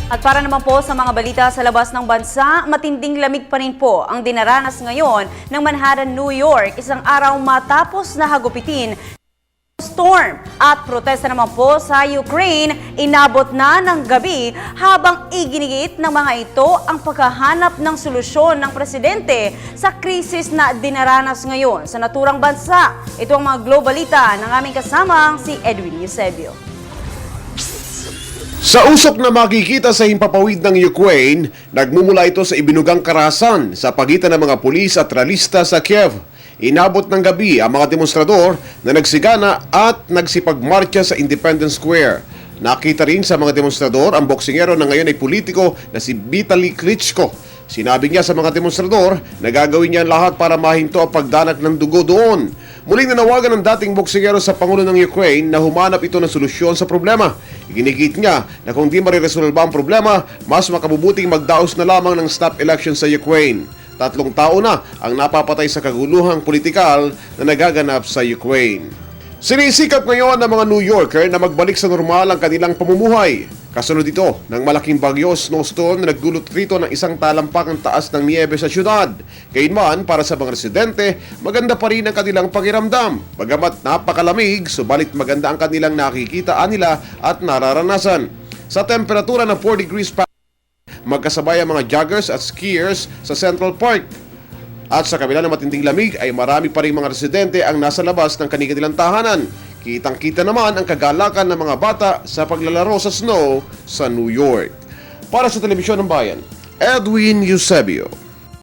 At para naman po sa mga balita sa labas ng bansa, matinding lamig pa rin po ang dinaranas ngayon ng Manhattan, New York, isang araw matapos na hagupitin storm. At protesta naman po sa Ukraine, inabot na ng gabi habang iginigit ng mga ito ang paghahanap ng solusyon ng presidente sa krisis na dinaranas ngayon sa naturang bansa. Ito ang mga globalita ng aming kasamang si Edwin Eusebio. Sa usok na makikita sa himpapawid ng Ukraine, nagmumula ito sa ibinugang karahasan sa pagitan ng mga pulis at realista sa Kiev. Inabot ng gabi ang mga demonstrador na nagsigana at nagsipagmarcha sa Independence Square. Nakita rin sa mga demonstrador ang boksingero na ngayon ay politiko na si Vitaly Klitschko. Sinabi niya sa mga demonstrador na gagawin niya ang lahat para mahinto ang pagdanak ng dugo doon. Muling nanawagan ng dating boksingero sa Pangulo ng Ukraine na humanap ito ng solusyon sa problema. Iginigit niya na kung di mariresolba ang problema, mas makabubuting magdaos na lamang ng snap election sa Ukraine. 3 tao na ang napapatay sa kaguluhang politikal na nagaganap sa Ukraine. Sinisikap ngayon ng mga New Yorker na magbalik sa normal ang kanilang pamumuhay. Kasunod ito ng malaking bagyo snowstorm na nagdulot rito ng isang talampakang taas ng niyebe sa syudad. Gayunman, para sa mga residente, maganda pa rin ang kanilang pakiramdam. Bagamat napakalamig, subalit maganda ang kanilang nakikita nila at nararanasan. Sa temperatura ng 4 degrees magkasabay ang mga joggers at skiers sa Central Park. At sa kabila ng matinding lamig ay marami pa rin mga residente ang nasa labas ng kanilang tahanan. Kitang-kita naman ang kagalakan ng mga bata sa paglalaro sa snow sa New York. Para sa Telebisyon ng Bayan, Edwin Eusebio.